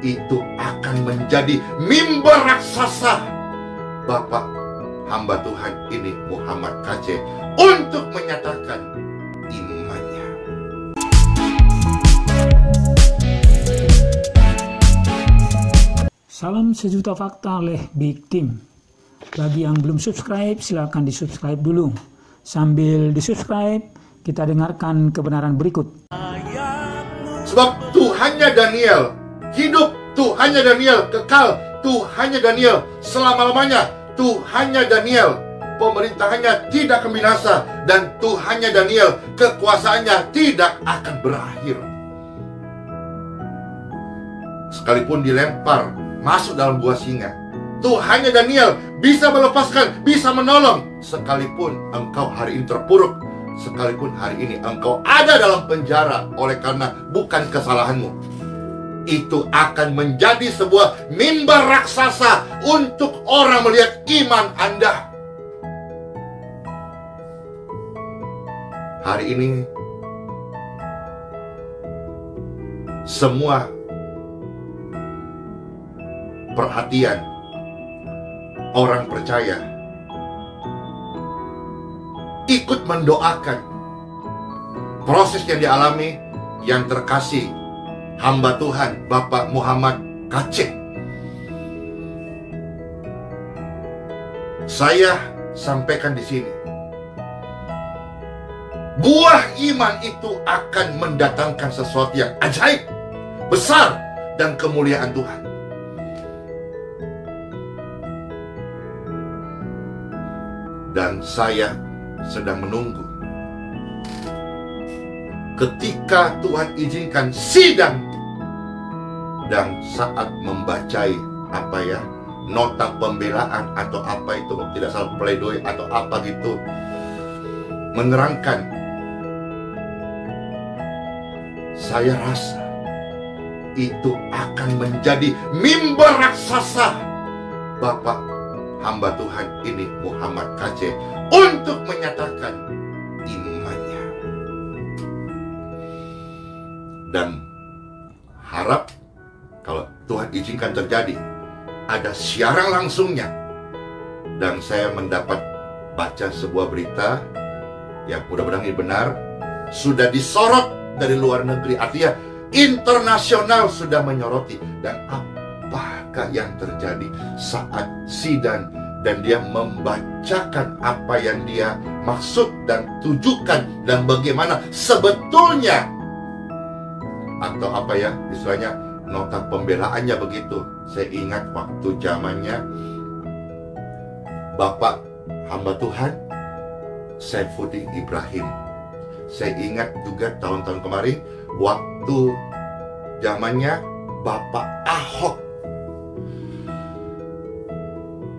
itu akan menjadi mimbar raksasa Bapak hamba Tuhan ini Muhammad KC untuk menyatakan imannya. Salam sejuta fakta oleh Big Team. Bagi yang belum subscribe, silakan di subscribe dulu. Sambil di subscribe, kita dengarkan kebenaran berikut. Sebab Tuhannya Daniel hidup, Tuhannya Daniel kekal, Tuhannya Daniel selama-lamanya, Tuhannya Daniel pemerintahannya tidak akan binasa, dan Tuhannya Daniel kekuasaannya tidak akan berakhir. Sekalipun dilempar masuk dalam gua singa, Tuhannya Daniel bisa melepaskan, bisa menolong. Sekalipun engkau hari ini terpuruk, sekalipun hari ini engkau ada dalam penjara oleh karena bukan kesalahanmu, itu akan menjadi sebuah mimbar raksasa untuk orang melihat iman Anda. Hari ini semua perhatian orang percaya ikut mendoakan proses yang dialami yang terkasih hamba Tuhan Bapak Muhammad KC. Saya sampaikan di sini, buah iman itu akan mendatangkan sesuatu yang ajaib, besar, dan kemuliaan Tuhan. Dan saya sedang menunggu ketika Tuhan izinkan sidang dan saat membacai nota pembelaan atau apa itu, tidak salah pledoi atau apa gitu, menerangkan, saya rasa itu akan menjadi mimbar raksasa Bapak hamba Tuhan ini Muhammad KC untuk menyatakan imannya. Dan harap kalau Tuhan izinkan terjadi, ada siaran langsungnya. Dan saya mendapat baca sebuah berita yang mudah-mudahan ini benar, sudah disorot dari luar negeri, artinya internasional sudah menyoroti. Dan apakah yang terjadi saat sidang dan dia membacakan apa yang dia maksud dan tujukan dan bagaimana sebetulnya, atau istilahnya nota pembelaannya begitu. Saya ingat waktu zamannya Bapak hamba Tuhan Saifuddin Ibrahim. Saya ingat juga tahun-tahun kemarin waktu zamannya Bapak Ahok.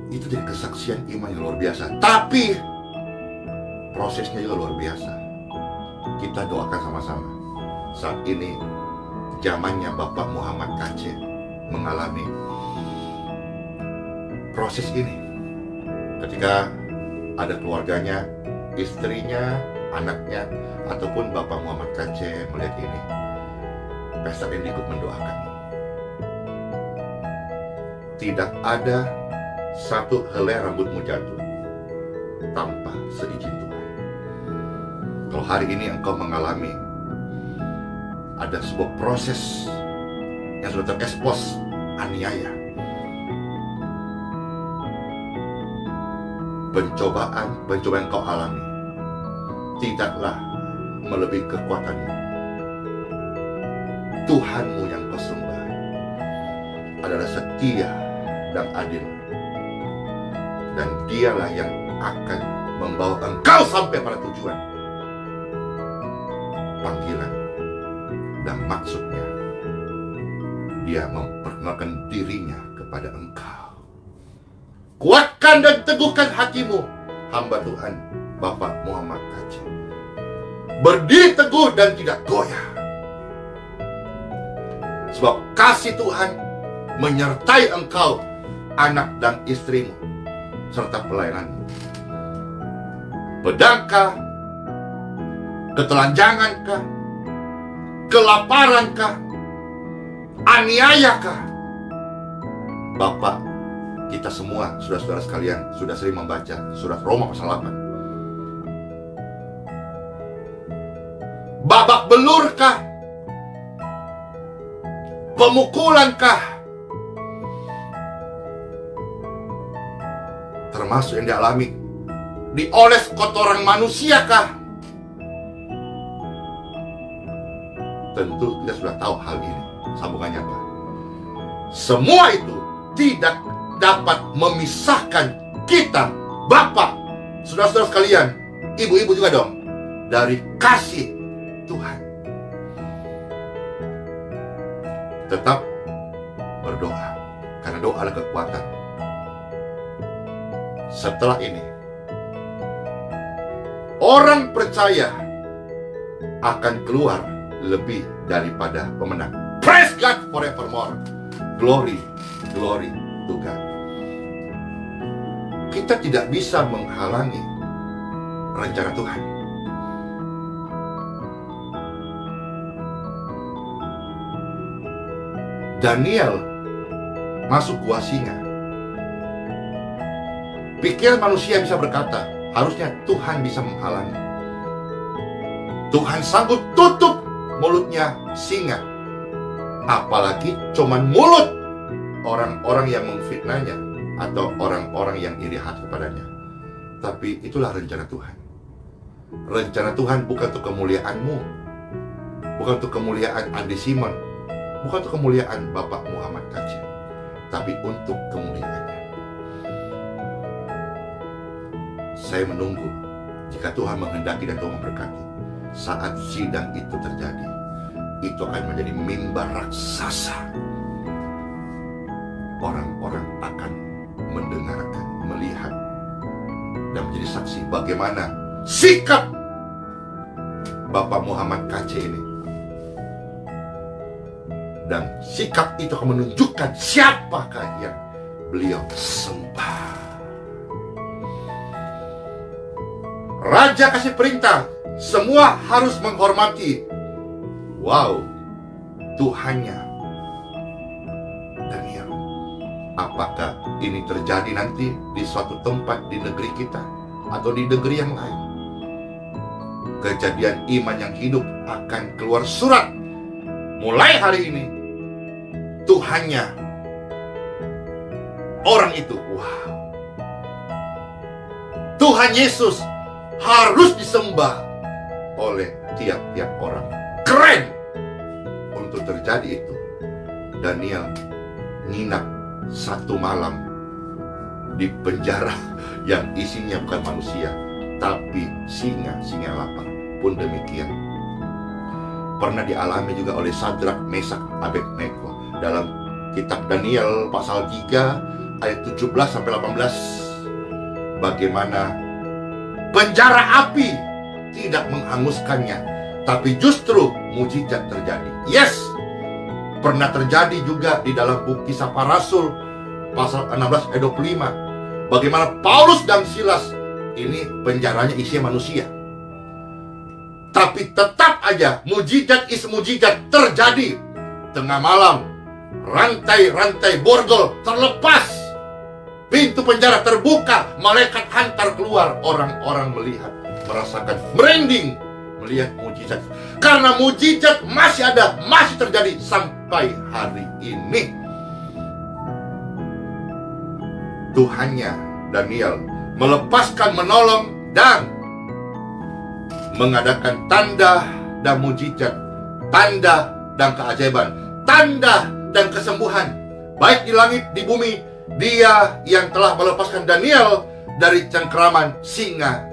Itu jadi kesaksian iman yang luar biasa. Tapi prosesnya juga luar biasa. Kita doakan sama-sama. Saat ini zamannya Bapak Muhammad KC mengalami proses ini. Ketika ada keluarganya, istrinya, anaknya, ataupun Bapak Muhammad KC melihat ini, pesta ini ikut mendoakan. Tidak ada satu helai rambutmu jatuh tanpa seizin Tuhan. Kalau hari ini engkau mengalami ada sebuah proses yang sudah terekspos aniaya, pencobaan yang kau alami tidaklah melebihi kekuatanmu. Tuhanmu yang kau sembah adalah setia dan adil, dan dialah yang akan membawa engkau sampai pada tujuan, panggilan, dan maksudnya. Dia memperkenalkan dirinya kepada engkau. Kuatkan dan teguhkan hatimu, hamba Tuhan Bapak Muhammad KC. Berdiri teguh dan tidak goyah, sebab kasih Tuhan menyertai engkau, anak dan istrimu, serta pelayananmu. Pedangkah, ketelanjangankah, kelaparankah, aniayakah, Bapak kita semua, saudara-saudara sekalian, sudah sering membaca surat Roma pasal 8. Babak belurkah? Pemukulankah? Termasuk yang dialami, dioles kotoran manusiakah? Tentu kita sudah tahu hal ini. Sambungannya apa? Semua itu tidak dapat memisahkan kita, Bapak, saudara-saudara sekalian, ibu-ibu juga dong, dari kasih Tuhan. Tetap berdoa, karena doa adalah kekuatan. Setelah ini, orang percaya akan keluar lebih daripada pemenang. Praise God forevermore. Glory, glory to God. Kita tidak bisa menghalangi rencana Tuhan. Daniel masuk gua singa. Pikir manusia bisa berkata, harusnya Tuhan bisa menghalangi. Tuhan sanggup tutup mulutnya singa. Apalagi cuman mulut orang-orang yang memfitnahnya atau orang-orang yang iri hati kepadanya. Tapi itulah rencana Tuhan. Rencana Tuhan bukan untuk kemuliaanmu, bukan untuk kemuliaan Andi Simon, bukan untuk kemuliaan Bapak Muhammad Kacil, tapi untuk kemuliaannya. Saya menunggu jika Tuhan menghendaki dan Tuhan memberkati, saat sidang itu terjadi, itu akan menjadi mimbar raksasa. Orang-orang akan mendengarkan, melihat, dan menjadi saksi bagaimana sikap Bapak Muhammad Kacil ini. Dan sikap itu akan menunjukkan siapakah yang beliau sembah. Raja kasih perintah, semua harus menghormati. Wow, Tuhannya Daniel. Apakah ini terjadi nanti di suatu tempat di negeri kita atau di negeri yang lain? Kejadian iman yang hidup akan keluar surat. Mulai hari ini, Tuhannya orang itu. Wow, Tuhan Yesus harus disembah oleh tiap-tiap orang. Keren! Untuk terjadi itu, Daniel nginap satu malam di penjara yang isinya bukan manusia, tapi singa lapar. Pun demikian pernah dialami juga oleh Sadrak, Mesak, Abednego dalam kitab Daniel pasal 3 ayat 17-18. Bagaimana penjara api tidak menghanguskannya, tapi justru mujizat terjadi. Yes, pernah terjadi juga di dalam buku Kisah Para Rasul pasal 16 ayat 25. Bagaimana Paulus dan Silas ini penjaranya isinya manusia, tapi tetap aja mujizat terjadi. Tengah malam, rantai-rantai borgol terlepas, pintu penjara terbuka, malaikat hantar keluar. Orang-orang melihat, merasakan merinding melihat mujizat. Karena mujizat masih ada, masih terjadi sampai hari ini. Tuhannya Daniel melepaskan, menolong, dan mengadakan tanda dan mujizat, tanda dan keajaiban, tanda dan kesembuhan, baik di langit, di bumi. Dia yang telah melepaskan Daniel dari cengkeraman singa.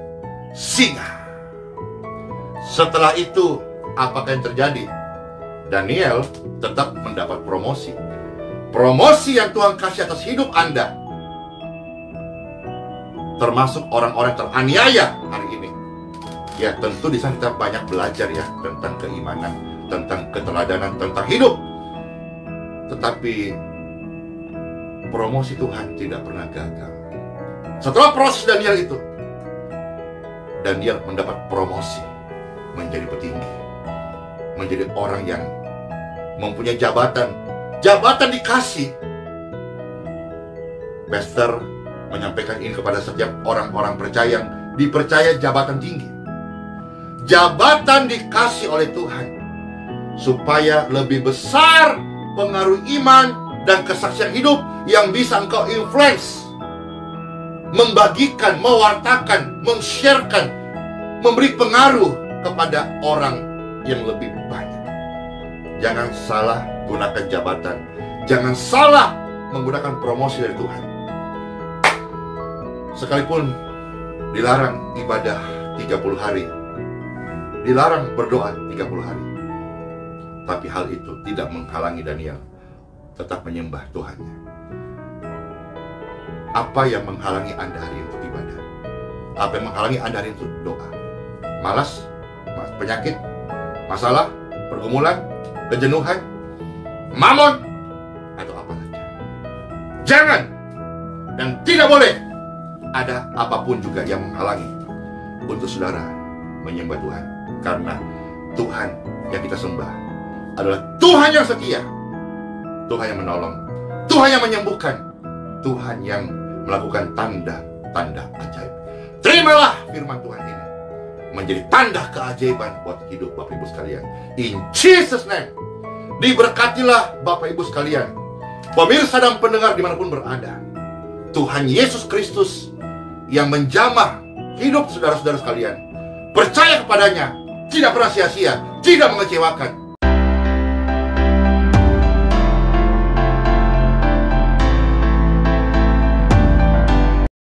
Setelah itu, apakah yang terjadi? Daniel tetap mendapat promosi. Promosi yang Tuhan kasih atas hidup Anda, termasuk orang-orang teraniaya hari ini. Ya, tentu di sana kita banyak belajar ya tentang keimanan, tentang keteladanan, tentang hidup. Tetapi promosi Tuhan tidak pernah gagal. Setelah proses Daniel itu, Daniel mendapat promosi menjadi petinggi, menjadi orang yang mempunyai jabatan. Jabatan dikasih, Pastor menyampaikan ini kepada setiap orang-orang percaya yang dipercaya jabatan tinggi. Jabatan dikasih oleh Tuhan supaya lebih besar pengaruh iman dan kesaksian hidup yang bisa engkau influence, membagikan, mewartakan, meng-sharekan, memberi pengaruh kepada orang yang lebih banyak. Jangan salah gunakan jabatan, jangan salah menggunakan promosi dari Tuhan. Sekalipun dilarang ibadah 30 hari, dilarang berdoa 30 hari, tapi hal itu tidak menghalangi Daniel tetap menyembah Tuhannya. Apa yang menghalangi Anda hari ini untuk ibadah? Apa yang menghalangi Anda hari ini untuk doa? Malas? Penyakit? Masalah? Pergumulan? Kejenuhan? Mamon? Atau apa saja? Jangan dan tidak boleh ada apapun juga yang menghalangi untuk saudara menyembah Tuhan. Karena Tuhan yang kita sembah adalah Tuhan yang setia, Tuhan yang menolong, Tuhan yang menyembuhkan, Tuhan yang melakukan tanda-tanda ajaib. Terimalah firman Tuhan ini menjadi tanda keajaiban buat hidup Bapak Ibu sekalian. In Jesus name. Diberkatilah Bapak Ibu sekalian, pemirsa dan pendengar dimanapun berada. Tuhan Yesus Kristus yang menjamah hidup saudara-saudara sekalian, percaya kepadanya, tidak pernah sia-sia, tidak mengecewakan,